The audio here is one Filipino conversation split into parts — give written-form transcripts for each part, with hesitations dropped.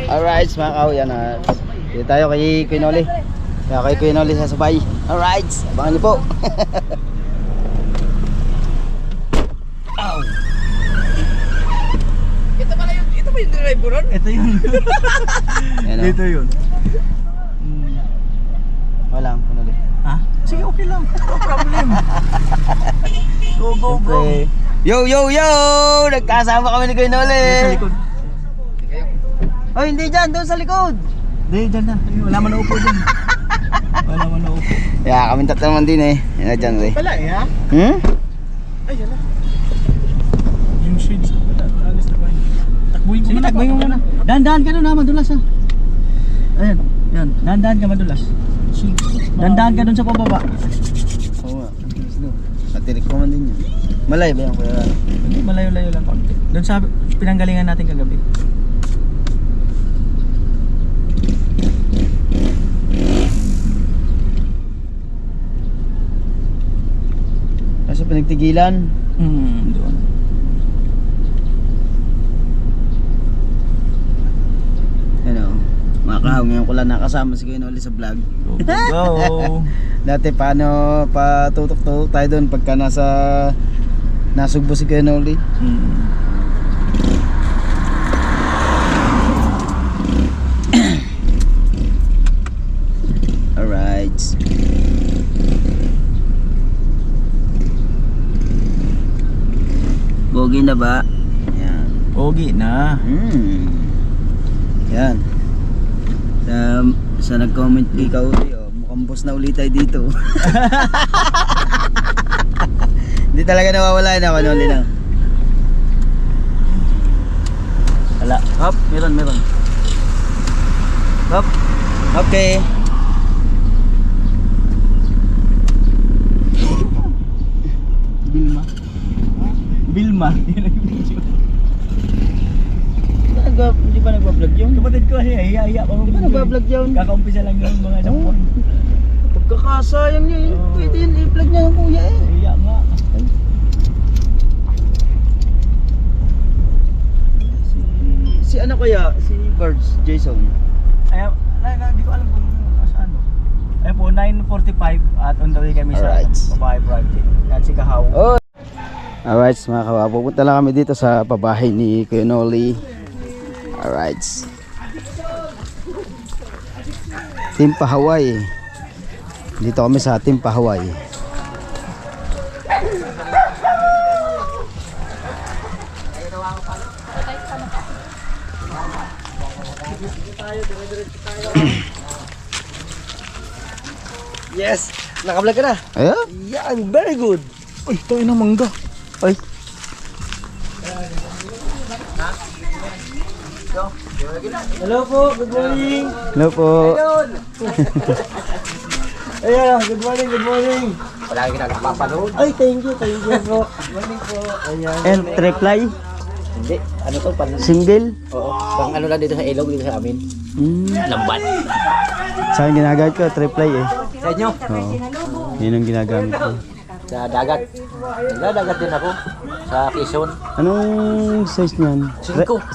Alright, mga kaw, yan na. Dito tayo kay Kuya Noli. Kaya kay Kuya Noli sasabay. Alright, abangan niyo po. Ow. Ito ba yung driver ron? Ito yun. Dito yun. Walang, Kuya Noli. Ha? Sige, okay lang. No problem. Go, go, go. Yo, yo, yo! Nagkasama kami ni Kuya Noli. Sa likod. Oh, hindi dyan, doon sa likod. Hindi, dyan na. Wala man na upo dyan. Wala man na upo. Yeah, kami tatlo naman din eh. Yan na dyan eh. Pala eh, ha? Hmm? Ay, yan na. Yung shades. Alis na ba yun? Takbuhin ko. Sige, takbuhin mo muna. Dahan-dahan ka doon ha, madulas ha. Ayan, yan. Dahan-dahan ka madulas. Dahan-dahan ka doon sa pababa. Oo nga. Katirik ko man din yun. Malay ba yan, Kuya? Hindi, malayo-layo lang konti. Doon sa pinanggalingan natin kagabi. Nasa pinagtigilan. Doon. Ano, mga kahaw, ngayon ko lang nakasama si Kuya Noli sa vlog. Go, go, go. Dati paano patutok-tutok tayo doon pagka nasugbo si Kuya Noli. Alright. Bogi na ba? Yan. Pogi na. Yan. Sa nag-comment kay Kauli, oh, mukhang boss na ulit tayo dito. Hindi talaga nawawala na Kuya Noli na. Wala. Hop, meron. Hop. Okay. Bilma. Bilma. Hindi pa nagbablog yun? Kapatid ko, hiya-hiya pa. Hindi pa nagbablog yun? Kakaumpisa lang yun mga isang buwan. Pagkakasayang niya eh. Oo. Pwede yun i-vlog niya ng kuya eh. Hiya nga. Si ano kaya? Si Birds, Jason. Ay, hindi ko alam kung saan. Ayun po, 9:45 at on the way kami Alright. sa babae project. Yan si Kahaw. Oh. Alright mga kawa, pupunta lang kami dito sa pabahay ni Kuya Noli. Alright. Timpa Hawaii. Dito kami sa Timpa Hawaii. Yes! Nakablog ka na? Ayan. Yan! Very good! Uy, ito yung mangga. Ay. Hello po! Good morning! Hello po. Ayun! Ayan! Good morning! Wala kang ginagpapanood? Ay, thank you po! Good morning po! Ayan! And reply. Hindi, ano to? Single. Oo, pang ano lang dito sa ilog dito sa amin. Lambat! Sa akin ginagamit ko, reply eh. Sa inyo? Oo. Yun ang ginagamit ko. Sa dagat. Nagdadagat din ako. Sa Quezon. Anong size niyan? 5.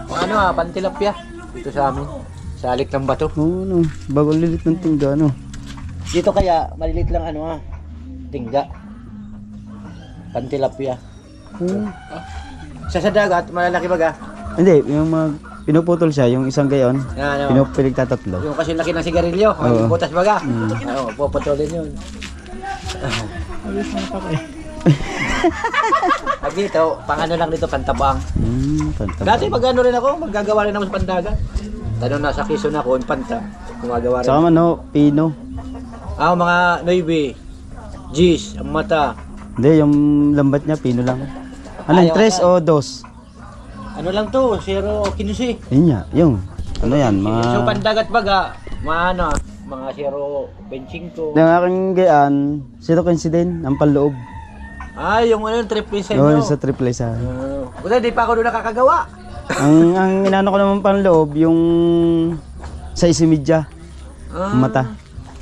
Ano pantilapia. Dito sa amin. Sa alik ng bato. Oo, ano. Bago lilit ng tingga, ano. Dito kaya, malilit lang tingga. Pantilapia. Sa dagat, malalaki baga. Hindi, yung pinuputol siya, yung isang gayon, pinupilig tatatlo. Yung kasi laki ng sigarilyo, Oo. butas baga. Ano, puputulin yun. Pag dito, pang ano lang dito, pantabang. Dati pag ano rin ako, maggagawa rin ako sa pandagat. Tanong na sa Quezon ako, yung panta, gumagawa rin. Saka ano, pino. Mga Navy, G's, ang mata. Hindi, yung lambat niya, pino lang. Anong, 3 o 2? Ano lang to, 0.15. Yun niya, yung. Ano yan, mga... So pandagat baga, mga 0.25. Yung aking gayaan, 0.15 din, ang panloob. Yung ano yung triple sa Yung inyo. sa triple sa. Buta, di pa ako doon nakakagawa. ang inano ko naman panloob, yung sa isimidya. Mata.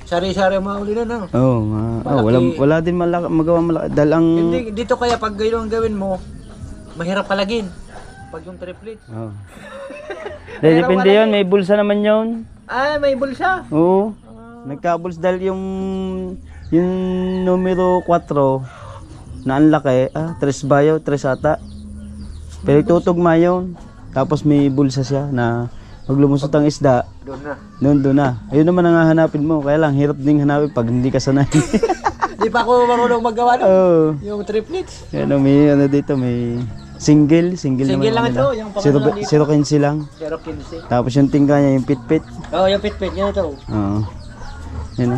Sari-sari ang mahuli na, no? Oo, wala din magawa malaki. Dahil ang... Hindi, dito kaya pag gano'n ang gawin mo, mahirap palagin. Pag yung triplet. Oo. Depende yun, may bulsa naman yun. Ay, may bulsa. Oo. Nagkabuls dahil yung numero 4 na ang laki, 3 bayo, 3 ata. Pero itutugma yun. Tapos may bulsa siya na pag lumusot ang isda, Doon na. doon na. Ayun naman ang hahanapin mo. Kaya lang, hirap ding hanapin pag hindi ka sanay. Di pa ako marunong maggawa nun. Oo. Yung triplets. May ano dito, may single Single naman lang nila. ito, yung pangalawa dito. 0.15 lang. 0.15. Tapos yung tingka niya, yung pit-pit. Oo, yung pit-pit. Yan ito. Oo. Yan o.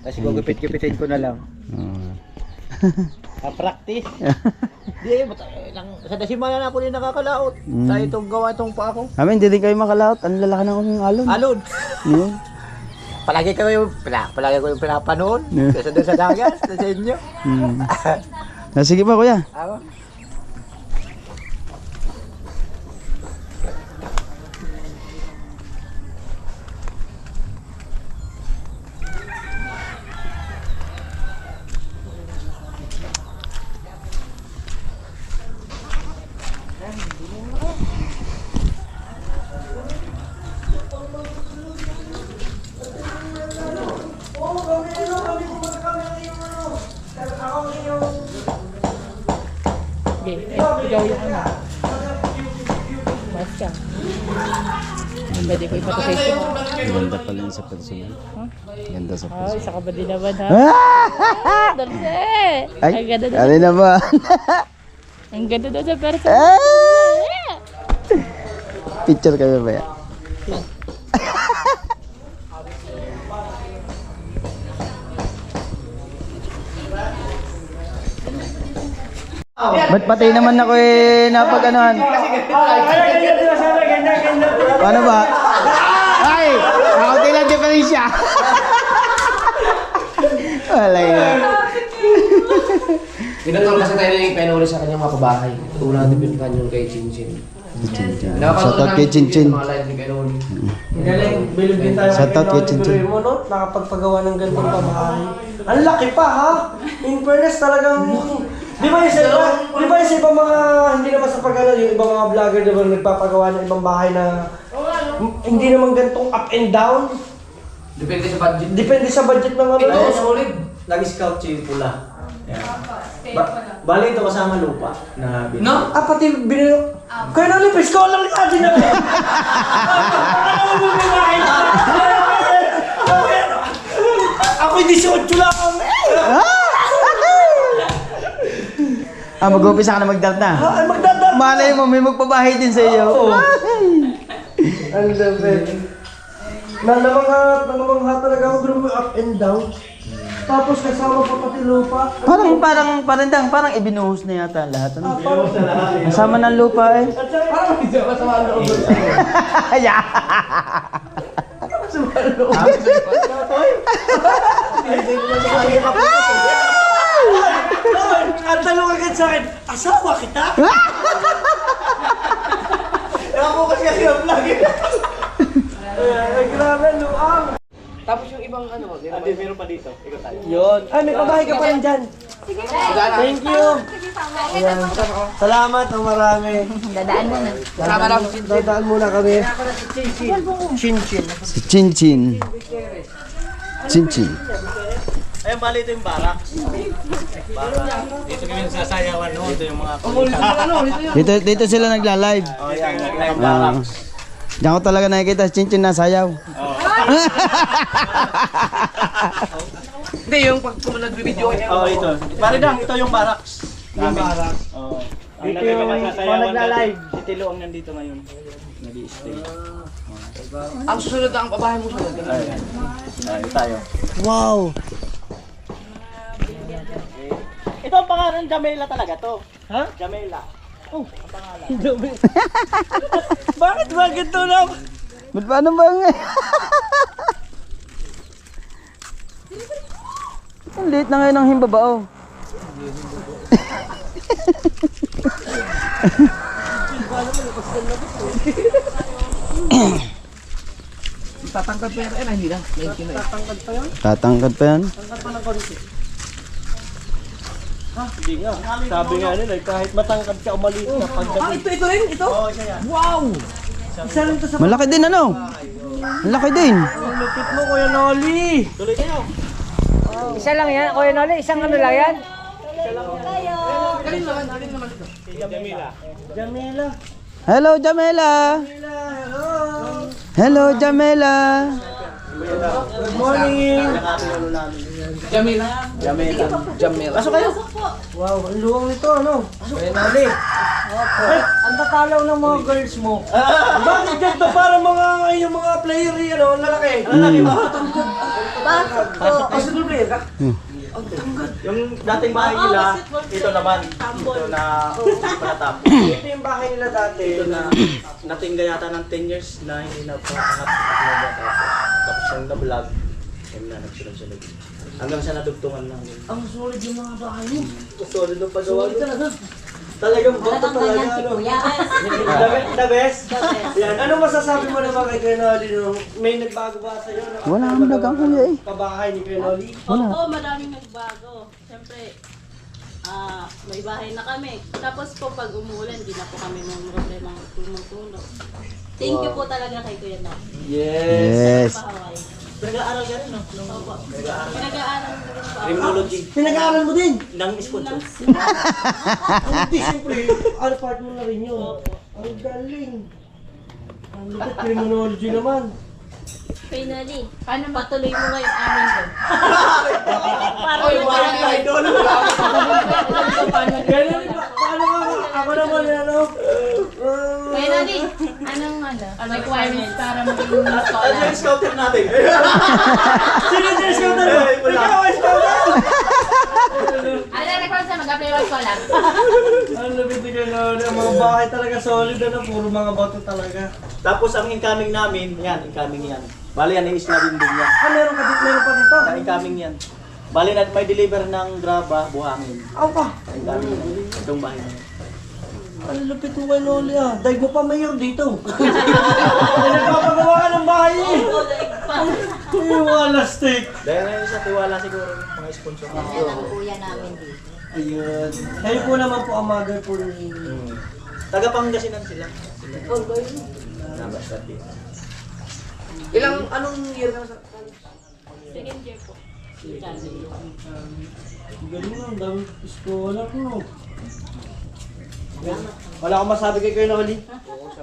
Tapos gugupit-gupitin ko na lang. Practice. Di, sa dasimana na ako din nakakalaot. Tayo itong gawa itong pa ako. Kami, hindi din kayo makalaot. Ang lalaki na akong alon. Alon. Yun. Palagi ko yung pinapanood. Yeah. Kasi doon sa dagat, sa inyo. Sige pa, kuya. Ako. Ikaw yung ano. Mas ka. Pwede ko ipatapay mo. Ganda pala yun sa personal. Ganda sa Ay, personal. isa ka ba din naman ha? Ah! Dulce! Ay, Ang ganda ano doon. naman? Ang ganda doon sa personal. Ah! Picture kami ba yan? Ba't pati naman ako napag-anuhan? Paano ba? Ay! Kaunti lang diferensya! Wala yun. Pinatol kasi tayo ng penuri sa kanyang mga pabahay. Una natin pinuntahan yung kay Chinchin. Shoutout kay Chinchin. Mga live ni Penuri. Galing, bilib din tayo. Shoutout kay Chinchin. Mo, no? Nakapagpagawa ng ganitong pamahay. Ang laki pa, ha? In fairness, talagang... Di ba yung sa ibang mga, hindi naman sa pagkano, yung ibang mga vlogger, di ba, nagpapagawa ng ibang bahay na hindi naman ganitong up and down. Depende sa budget. Depende sa budget ng ano. Ito, solid. Nag-scout siya yung pula. Yeah. Bali ito kasama lupa na binili. No? Pati binilo. Kaya nang lipis ko lang natin na. Ako'y 18 lang. Mag-umpisa ka na mag-dart na. Ay, magdadar. Malay mo, may magpabahay din sa iyo. Ang lapit. Namangha talaga ako, grabe, up and down. Tapos kasama pa pati lupa. Parang ibinuhos na yata lahat. Ano? Kasama ng lupa eh. Parang hindi ako sa loob. Yeah. Ang tanong agad sa akin, asawa kita? Ako kasi ang vlog. Ay, grabe, luang. Tapos yung ibang ano, Hindi, meron pa dito. Ikaw tayo. Yun. Ay, may pabahay ka pa rin dyan. Thank you. Ayan. Salamat ng marami. Dadaan mo na. Dadaan muna kami. Chin-chin. Si Chinchin. Chinchin. Ayun, bali ito yung barracks. Dito kami sasayawan no? Ito yung mga Dito sila nagla-live. Oh, yan. Barracks. Diyan ko talaga nakikita si Chinchin na sayaw. Hindi, yung pag nag-video Oh, ito. Pare dang, ito yung barracks. Yung barracks. Oh. Dito yung nagla-live. Si Tilo ang nandito ngayon. Nag-i-stay. ang susunod na ang pabahay mo sunod. Ay, tayo. Wow! Ito ang pangalan, Jamela talaga to. Ha? Jamela. Bakit ba ganito na? Ba't paano ba nga? Ang liit na ngayon ng himbabao. Tatangkad pa yan. Hindi na. Tatangkad pa yan. Hindi nga. Sabi nga nila, kahit matangkad ka o maliit na pagdating. Ito rin, ito. Oo, siya yan. Wow! Isa lang to sa Malaki din ano? Malaki din. lupit mo, Kuya Noli. Tuloy kayo. Isa lang yan, Kuya Noli, isang ano lang yan. Jamila. Hello, Jamela. Hello, Jamela. Good morning. Jamil. Pasok kayo. Wow, ang luwang nito, ano? Kuya Noli. Ay, ang tatalaw ng mga girls mo. Bakit ganito? Para yung mga player yan, ano? Lalaki. Lalaki ba? Pasok player ka? Yung dating bahay nila, ito naman. Ito na panatap. Ito yung bahay nila dati. Ito na natingga yata ng 10 years na hindi na pangat. Tapos yung na-vlog, yun na nagsunod-sunod. Hanggang sa nadugtungan namin. Ang solid yung mga bahay mo. Solid ng pagawa. Solid talaga. Talagang bato talaga. Ano? The best. Yan. Ano masasabi mo naman kay Kuya Noli? No? May nagbago ba sa'yo? Wala ang vlog ang kuya eh. Pabahay ni Kuya Noli? Oo, maraming nagbago. Siyempre, may bahay na kami. Tapos po pag umuulan, di na po kami may problema tulong-tulong. Thank you po talaga kay Kuya Noli. Yes. Pahaway. Nag-aaral ka rin, no? Opo. Pinag-aaral ko rin po. Criminology. Pinag-aaral mo din? Nang sponsor. Hindi, siyempre. All part mo na rin yun. Ang galing. Ang lupit, criminology naman. Finally, paano patuloy mo ngayon amin doon? Oy, parang idol. Ganun ba? Paano nga? Ako naman ano? Finally, anong requirements para maging Ano scholar? yung scouter natin? Sino yung scouter mo? Ikaw ang scouter! Ano na requirements na mag-apply ng scholar? Ang lupit ni Kuya Noli. Ang mga bahay talaga solid na. Puro mga bato talaga. Tapos ang incoming namin, yan, incoming yan. Bali yan, yung isla din yan. Meron pa dito. Ang incoming yan. Bali na may deliver ng graba, buhangin. Ako pa. Ang incoming yan. Itong bahay na yan. Ang lupit mo Kuya Noli ah. Dahil mo pa mayor dito. Nagpapagawa ka ng bahay eh. Yung wala stick. Dahil ngayon sa tiwala siguro ng mga sponsor. Kuya namin dito. Ayun. Kayo po naman po ang mother po ni... Taga-Pangasinan sila. Nabas dati. Anong year ka sa Second year po. Galing lang, dami iskola po. Wala akong masabi kay Kuya Noli.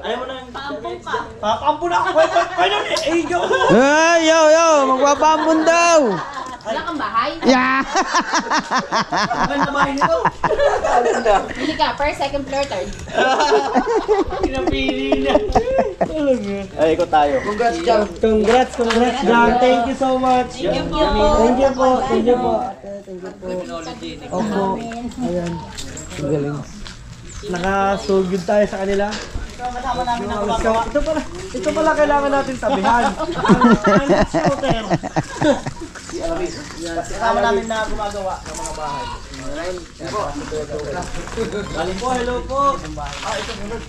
Ayaw mo na yung... Paampong ka. Pakampo na ako. Kuya Noli, eh, ikaw. Ay, yo, magpapampun daw. Wala kang bahay? Yeah. Ang naman nito. Hindi ka, first, second floor, third. Pinapili na. Ay, ikot tayo. Congrats, Jam. Congrats, Jam. Thank you so much. Thank you po. Thank you po. Thank you po. Thank you po. Opo. Ayan. Ang galing. Nakasugod tayo sa kanila. Kasama namin ang Let's go. Ito pala kailangan natin sabihan. Ang scooter. Kasama namin na gumagawa ng mga bahay. Bali po, hello po. Ito sunod.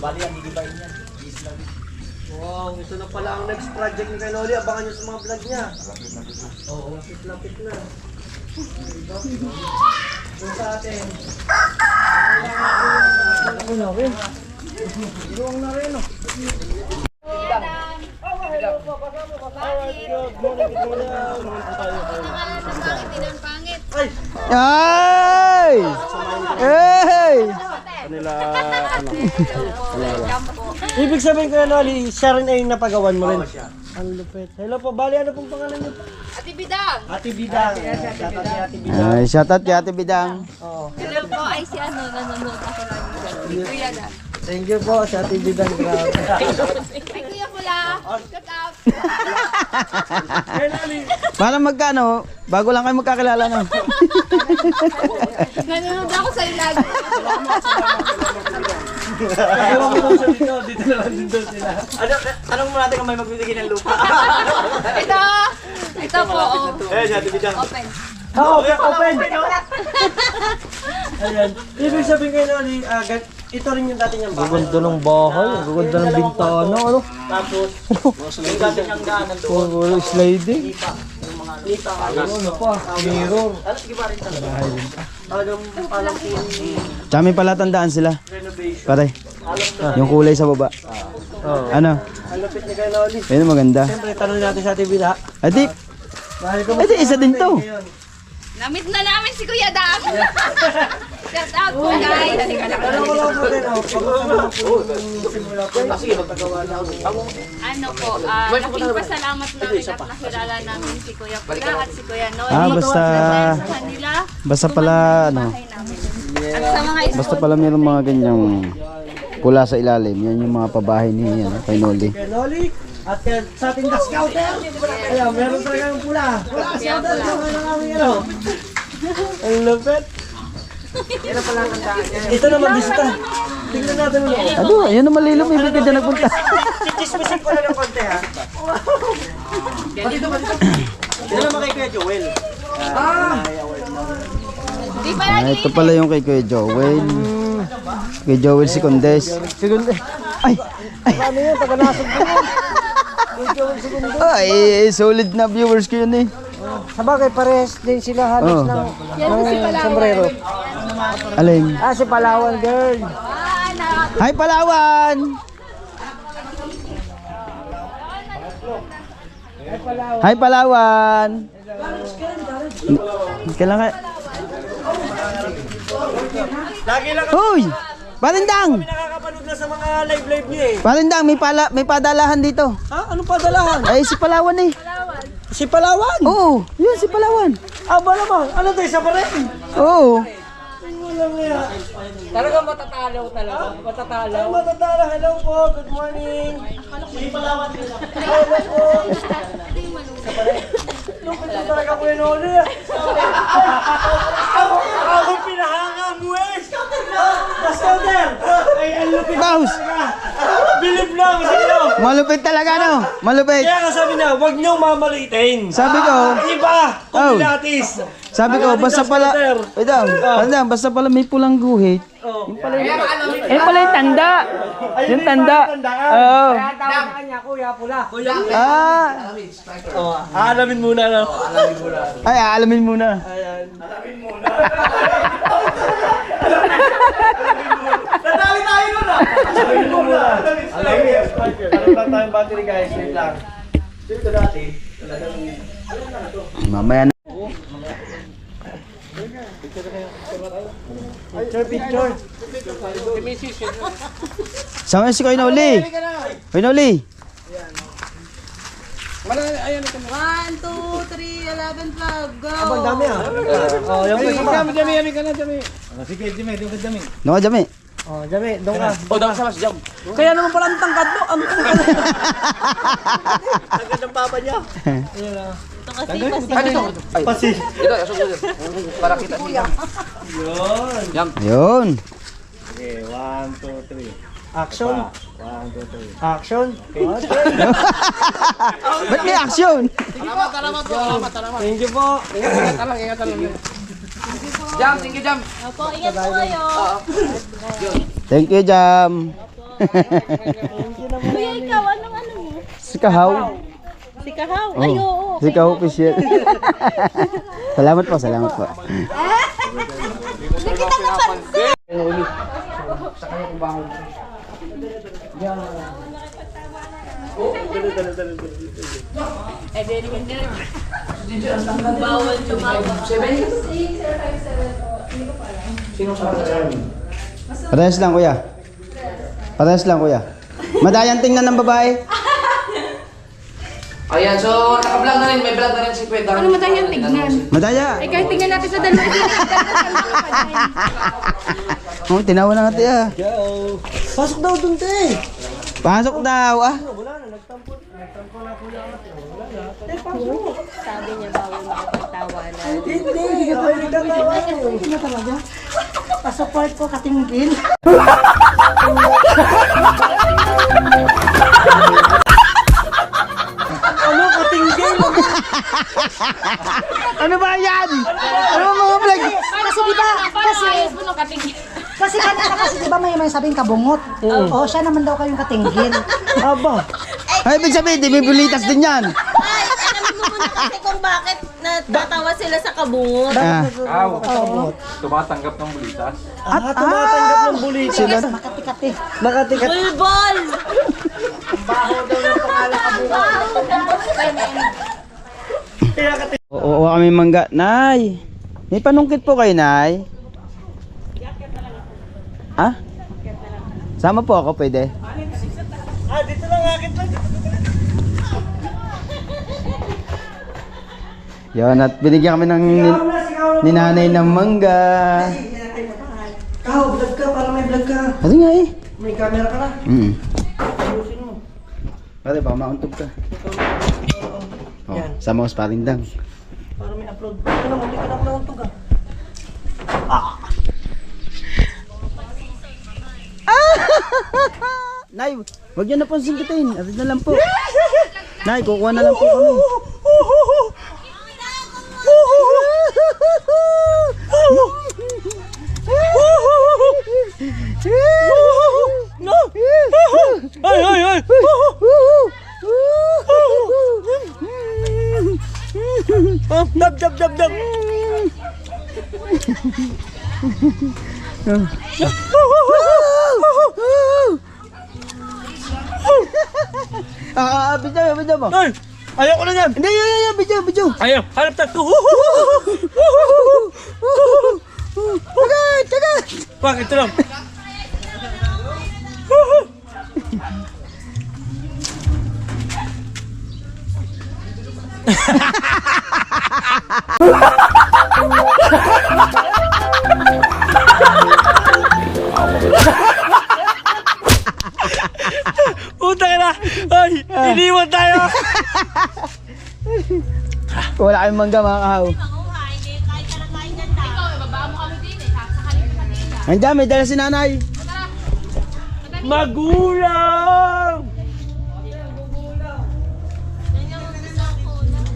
Bali yan, gigibayin yan. Wow, ito na pala ang next project ni Kuya Noli. Abangan nyo sa mga vlog niya. Oo, lapit na. Ito sa atin. Ako na rin. Iluwang na rin, oh. Ay! Hey! Ibig sabihin Kuya Noli, siya rin ay napagawan mo rin. Ang lupit. Hello po, bali ano pong pangalan niyo? Ate Bidang. Ate Bidang. Shout out kay Ate Bidang. Ay, shoutout kay Ate Bidang. Oo. Hello po, ay si nanonood ako lang. Kuya na. Thank you po sa Ate Bidang. Grabe. Ay, Kuya Pula. Cut out. Kuya Noli, Para magkano, bago lang kayo magkakilala no. Nanonood ako sa lagi. kagawa mo daw siya dito. Dito na lang din daw sila. Anong mo natin kung may magbibigay ng lupa? Ito po, oh. Eh, siya, tibidang. Open. Open, open. Ayan. Ibig sabihin Kuya Noli, ito rin yung dati niyang bahay. Gaganda ng bahay. Gaganda ng bintana. Ano? Tapos, yung dati niyang daanan doon. Puro sliding. Lipa. Ano pa? Mirror. Alas, giba rin talaga. Talagang palang Tsaka may palatandaan sila. renovation. Pare, yung kulay sa baba. Ano? Ang lapit ni Kuya Noli. Ayun, maganda. Siyempre, tanong natin sa TV na. Adi, isa din to. Namit na namin si Kuya Dam. Shout out po guys. Alam ko lang po din, simula po. Ano po, laking pasalamat namin at nakilala namin si Kuya Pula at si Kuya Noy. Basta Sa kanila, pala ano, bahay namin. At sa mga basta pala mayroong mga ganyang pula sa ilalim. Yan yung mga pabahay ni ano, kay Noli. Kuya Noli, at sa ating scouter, ayan, meron talagang pula. Pula, scouter, ano namin ano. Ang lupit. Ito naman, bisita. Tingnan natin ulit. Ado, ayun na malilom, ibig ka dyan nagpunta. Chismisin ko na ng konti ha. Yan naman kay Kuya Joel. Di ba Ito pala yung kay Kuya Joel. Kay Joel Secondes. Ay! Ano yun? Taga-nasog ko yun. Ay, solid na viewers ko yun eh. Sa bagay, pares din sila halos ng sombrero. Alin? Si Palawan girl. Hi Palawan! Hi Palawan! Kailangan... Lagi lang Hoy! Palindang! nakakapanood na sa mga live niyo eh. Palindang, may padalahan dito. Ha? Anong padalahan? Ay, si Palawan eh. Si Palawan? Oo, yun si Palawan. Aba naman. Ano to? Isa pa rin? Oo. Walang nga. Talagang matatalo talaga. Matatalo. Ay, matatara. Hello po. Good morning. Si Palawan nila. Hello po. Lupit na talaga po yun ulit. Ako pinahanga mo eh. Scouter. Ay, ang lupit Boss! talaga. Bilib na ako sa inyo. Malupit talaga no? Malupit. Kaya nga sabi niya, huwag niyong mamalitin. Sabi ko, Iba, Oh. kumilatis. sabi ko, basta pala, wait lang, Palindang, basta pala may pulang guhit. Yung pala yung tanda. Yung tanda. Oo. Tawag ka niya, kuya, pula. Ah, Aalamin muna, no? ay, aalamin muna. Nadali tayo nun, ah! Aalamin muna. Alamin. Ano lang tayong battery, guys? Wait lang. Dito dati, Mamaya na. picture. Sama si Kuya Noli. Kuya Noli. 1, 2, 3, 11, 12, go! Ang dami, ah. Oh, yung Dami ka na, dami. Ano ka, Jami? Oh, Jami, doon ka. O, dapat sa mas jam. Kaya naman pala ang tangkad mo. Ang tangkad. Agad ng papa niya. Ito kasi pasi. Ay, dito. Ay, Pasi. dito. Para kita siya. Yun. Yun. Okay, 1, 2, 3. Action. 1, 2, 3. Action. Ba't may action? Thank you po. Ingat lang. Jam, thank you, Jam. Opo, ingat po kayo. Thank you, Jam. Kuya, ikaw, anong ano mo? Si Kahaw. Si Kahaw? Ay, oo. Si Kahaw official. Salamat po, salamat po. Hindi kita kapansin. Bawal tumawa. Parehas lang, kuya. Parehas lang, kuya. Madayan tingnan ng babae. Ayan, so naka-vlog na rin. May vlog na rin si Kwenta. Ano matayang tignan? Madaya. Eh kahit tignan natin sa dalawa, Oh, tinawa na natin ah. Pasok daw dun, te. Pasok daw ah. Sabi niya bawal makapagtawanan. Hindi. Ako yung nagtatawa. Hindi na talaga. Pasaport ko katinggin. Ano katinggin? Ano ba yan? Ano ba mga vlog? kasi di ba, kasi kanina kasi di ba may sabing kabungot? Oo, siya naman daw kayong katinggil. Aba. Ay, ibig sabihin, di may bulitas din yan. Ay, alamin mo muna kasi kung bakit natatawa sila sa kabungot. Ah. Tumatanggap ng bulitas. Tumatanggap ng bulitas. Makati-kati. Nakatikat. Bulbol! Oo, kami mangga. Nay, may panungkit po kayo, Nay. Ha? Sama po ako, pwede? Dito lang akit lang. Yan, at binigyan kami ng ni nanay ng mangga. Kao, vlog ka, para may vlog ka. Kasi nga eh. May camera ka na. Ayusin mo. Pare, baka mauntog ka. Oh, sama ko sa parindang. Para may upload. Ano mo, hindi ka na ako nauntog ah. Nay, wag niyo na pong singkitin. Atin na lang po. Nay, kukuha na lang po kami. No! Ay, ay, ay! Dab, dab, dab, dab! Bidyo mo. Ay! Ayaw ko na yan! Hindi, bidyo. Ayaw! Hanap tayo! Tagat! Bakit ito lang? Puta ka na! Ay! Iniwan tayo! Wala kayong mangga, mga kahaw. Andiyan, may dala si nanay. Magulang!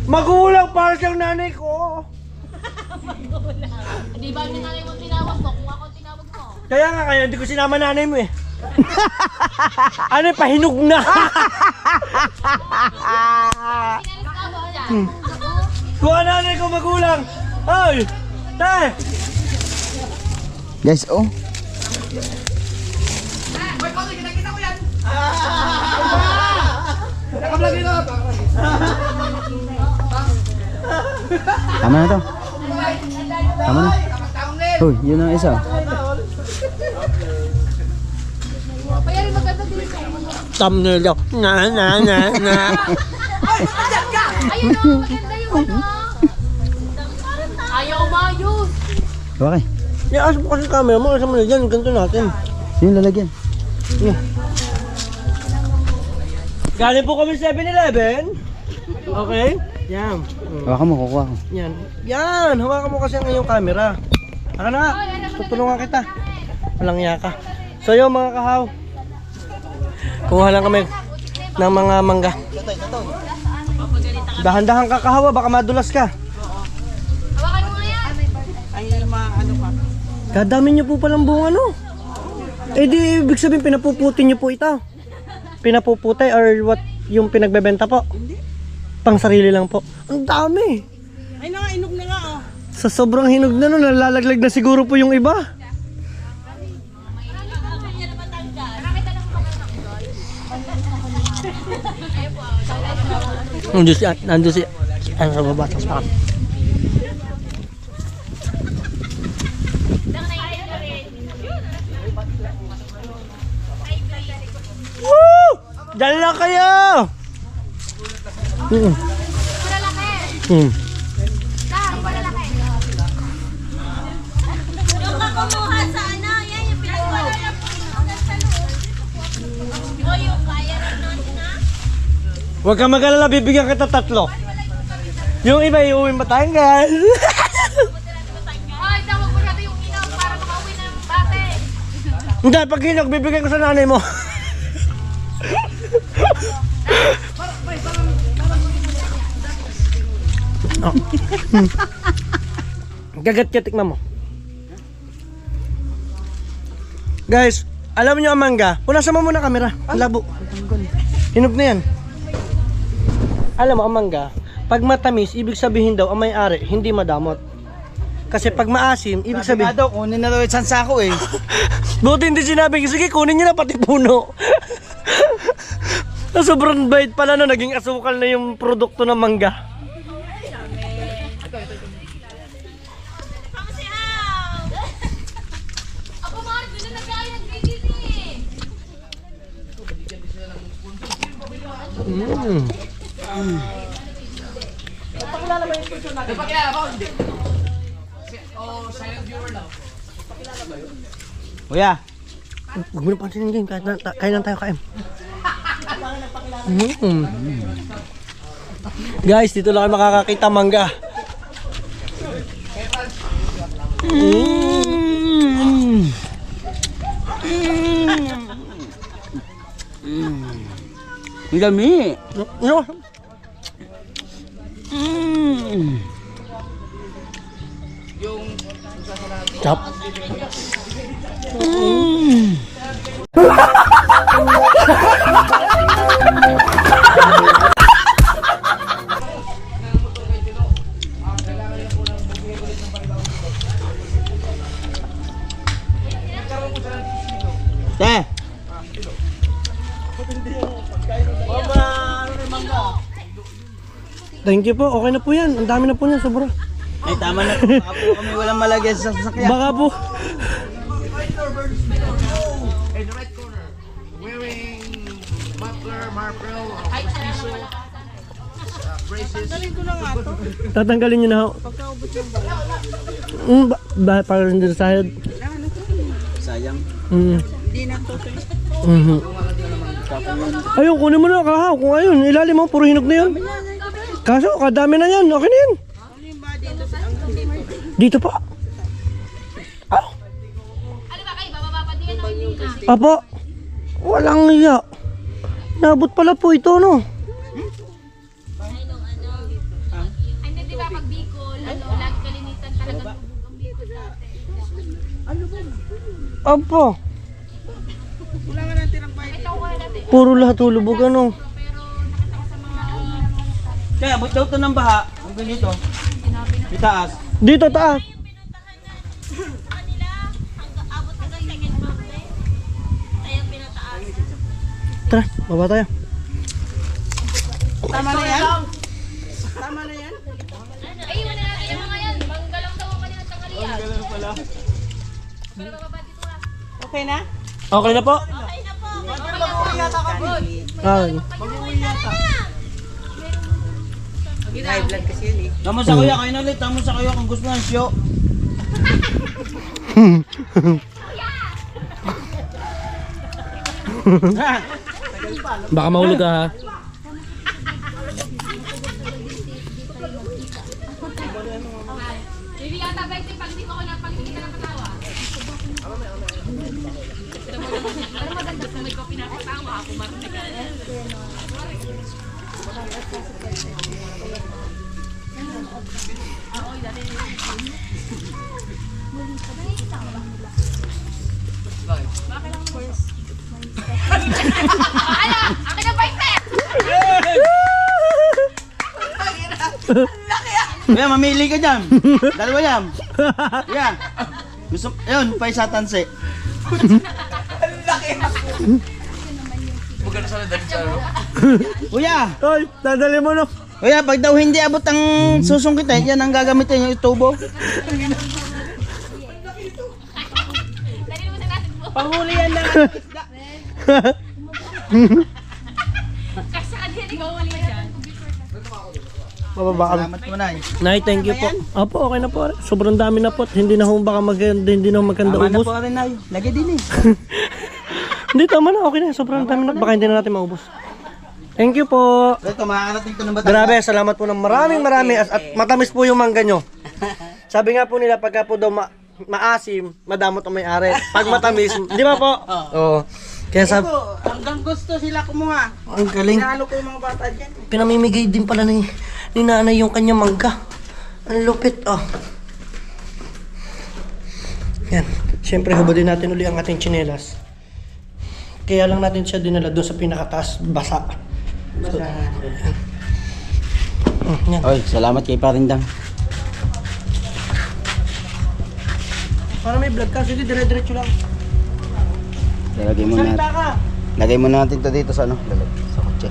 Magulang para siyang nanay ko. Di ba yung nanay mo tinawag mo? Kung ako tinawag mo. Kaya nga kaya hindi ko sinama nanay mo eh. Ano yung pahinog na? Kung ang nanay ko magulang. Ay! Tay! Guys, oh. Tama na to. Tama na. Uy, yun ang isa. Thumbnail daw. Na. Ayun o, maganda yung ano. Ayaw umayos. Okay. Ias mo kasi camera mo. Asa mo na dyan. Ganito natin. Yun, lalagyan. Galing po kami 7-Eleven. Okay? Yan. Hawakan mo, kukuha ko. Yan. Yan. Hawakan mo kasi ang iyong camera. Aka na nga. Tutulungan kita. Walang iya ka. So yun mga kahaw. Kuha lang kami ng mga mangga. Dahan-dahan ka kahawa. Baka madulas ka. Hawakan mo nga yan. Kadami niyo po palang bunga no. Eh di ibig sabihin pinapuputi niyo po ito. Pinapuputay or what yung pinagbebenta po? Hindi. Pang sarili lang po. Ang dami. Ay na nga, inog na nga oh. Sa sobrang hinog na no, nalalaglag na siguro po yung iba. Nandun si ano sa baba, tapos pa. Woo! Diyan lang kayo! Yung kakumuha sa ano, yan yung pinagwala na po hanggang sa loob. O yung kaya na nun na. Huwag kang mag-alala, bibigyan kita 3. Yung iba iuwi Batangas. Ay, tawag mo natin yung inaw para makauwi ng bate. Hindi, pag hinog, bibigyan ko sa nanay mo. Oh. Gagat ka, tikman mo. Guys, alam niyo ang mangga? Punasan mo muna kamera. Ang labo. Hinog na yan. Alam mo ang mangga, pag matamis, ibig sabihin daw ang may-ari, hindi madamot. Kasi pag maasim, ibig sabihin... Sabi nga daw, kunin na daw yung sako eh. Buti hindi sinabi, sige kunin niyo na pati puno. Sobrang bait pala no, naging asukal na yung produkto ng mangga. Kuya, Huwag mo na pansinin din, kain lang tayo kain. Guys, dito lang kayo makakakita mangga. ang dami. Yo. Chop. Te, Thank you po, okay na po yan. Ang dami na po yan, sobra. ay tama na. Baka po kami walang malagyan sa sasakyan. Baka po. Tatanggalin nyo na ho. Para hindi na sayad. Sayang. Ayun, kunin mo na kahaw. Kung ayun, ilalim mo, puro hinog na yun. Kaso, kadami na yan. Okay na yan. Dito pa. Ah. Apo, walang iya. Nabot pala po ito, no? Hindi, di ba pag Bicol, lagi kalinitan talaga ang Bicol dati. Apo. Wala nga natin ang bayad. Ito ko dati. Puro lahat hulubog, ano? Kaya, abot daw ito ng baha. Ang ganito. Itaas. Dito, taas. Abot ka sa second floor na eh. Kaya pinataas. Tara, baba tayo. Tama na yan? Tama na yan? Ay, iwan na natin yung mga yan. Manggalang daw ang kanina tanghalian. Pero bababa dito ha. Okay na? Okay na po. Ah, High blood kasi yun eh. Tama sa kuya, kayo na ulit. Tama sa kuya kung gusto ng show. baka mahulog ka ha. Baby, yata ba ito pag di ko na pag hindi ka na patawa? Pero maganda sa may ko pinapatawa ako marunong ka. Ano? Akin na 20! Kuya, mamili ka dyan. Dalawa yan. Yan. Gusto, yun, pa isa tansi. Kuya, Ay, dadali mo no. kuya, pag daw hindi abot ang susungkitin, yan ang gagamitin yung tubo. Dali mo sa natin po. Panghuli yan na. Kasi sa kanila, ikaw wali dyan. Bababa kami. Salamat mo na eh. Nay, thank you po. Opo, okay na po. Sobrang dami na po. Hindi na ho baka hindi na maganda Tama na ubos. po rin ay. Lagi din eh. Hindi, tama na. Okay na. Sobrang dami na. Baka hindi na natin maubos. Thank you po. Ito, makakarating to ng Batangas. Grabe, salamat po ng marami. At matamis po yung mangga nyo. Sabi nga po nila, pagka po daw maasim, madamot ang may-ari. Pag matamis, di ba po? Oo. Kaya sabi, Hanggang gusto sila kumuha. ang galing. Pinalo ko yung mga bata dyan. Pinamimigay din pala ni nanay yung kanyang mangga. Ang lupit, oh. Yan. Siyempre, hubadin natin uli ang ating tsinelas. Kaya lang natin siya dinala doon sa pinakataas, basa. So, yan. Oy, salamat kay Parindang. Para may vlog ka, sige, dire-diretso lang. Lagay mo natin. Lagay mo natin to dito sa ano? Sa kotse. kotse.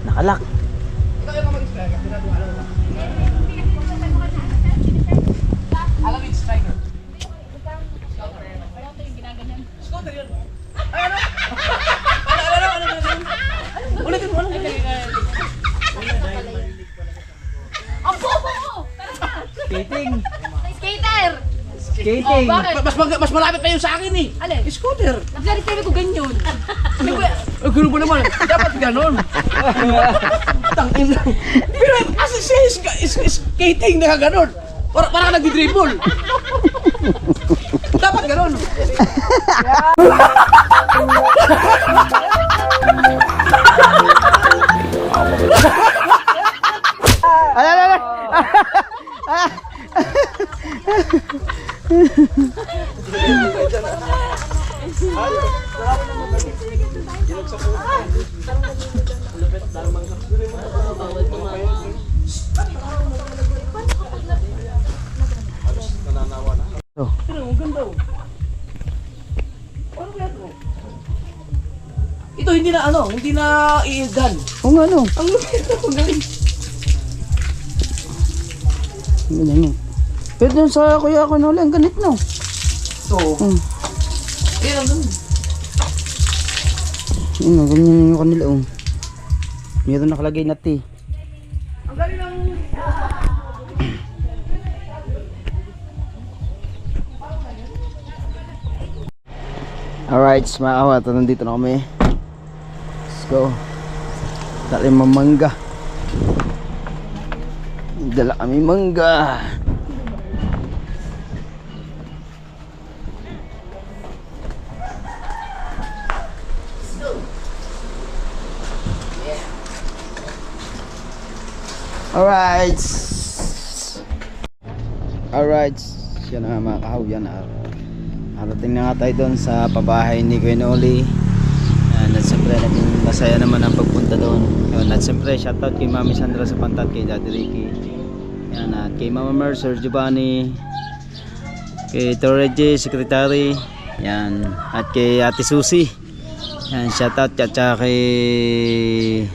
Nakalak. Skating. Skater! Skating. Oh, bakit? Mas malapit pa yun sa akin eh. Alin? Scooter. Naglarit kami ko ganyan. Ganun mo naman. Dapat ganon. Tangin na. Pero kasi siya skating na ganon. Parang nagdi-dribble. Dapat ganon. Ito hindi na iildan. Kung ano. Ang lupit na galing. Ganyan mo. Pero dun sa kuya ko na ulit, ang ganit no. Oo. Kaya lang ganun. Yun nga, ganyan yung kanila oh. Meron nakalagay na tea. Ang galing lang. Alright, mga kawat, nandito na kami. Let's go. Dali mamangga. Dala kami mangga. Alright. Alright. Yan na mga kahaw, yan na. Narating na nga tayo doon sa pabahay ni Kuya Noli. At siyempre naging masaya naman ang pagpunta doon. At siyempre shoutout kay Mami Sandra sa Pantat, kay Daddy Ricky. Yan, at kay Mama Mer, Sir Giovanni, kay Torreje, Secretary. Yan, at kay Ate Susie. Yan, shoutout at saka kay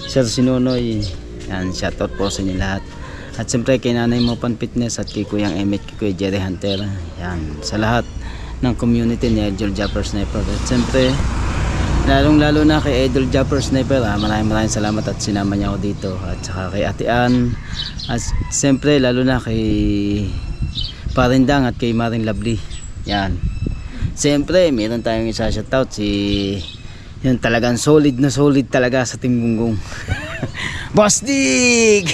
Sir Sinunoy. Yan, shoutout po sa inyo lahat. At siyempre kay Nanay Mopan Fitness at kay Kuyang Emmet, kay Kuya Jerry Hunter. Yan, sa lahat ng community ni Idol Japper Sniper. At siyempre lalong lalo na kay Idol Japper Sniper, maraming salamat at sinama niya ako dito. At saka kay Ate Ann. At siyempre lalo na kay Parindang at kay Maring Lovely. Yan, siyempre meron tayong isa shoutout, si yun talagang solid na solid talaga sa Team Gunggong. Boss Dig!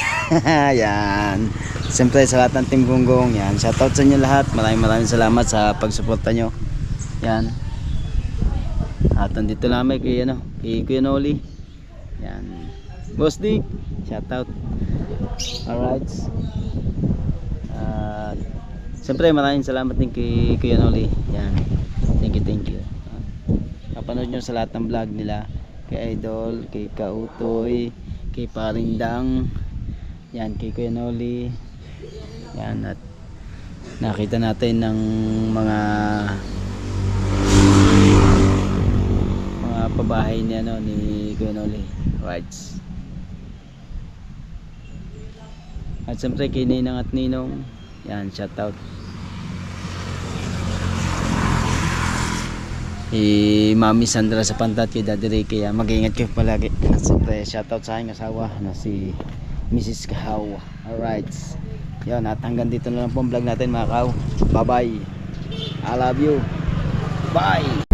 Yan, siyempre sa lahat ng Team Gunggong, yan, shoutout sa inyo lahat. Maraming salamat sa pagsuporta nyo. Yan, at nandito namin kay, kay Kuya Noli. Yan, Boss Dig, shoutout. Alright, siyempre maraming salamat din kay Kuya Noli. Yan, thank you. Kapanood nyo sa lahat ng vlog nila, kay Idol, kay Kautoy, kay Parindang, yan, kay Kuya Noli. Yan, at nakita natin ng mga pabahay ni ni Kuya Noli. Right. At siyempre kay Ninang at Ninong, yan, shoutout. Mami Sandra sa Pantat, kay Daddy Ricky, mag-ingat kayo palagi. At siyempre shoutout sa aking asawa na si Mrs. Kahaw. Alright, yan, at hanggang dito na lang po ang vlog natin mga kahaw. Bye bye, I love you, bye.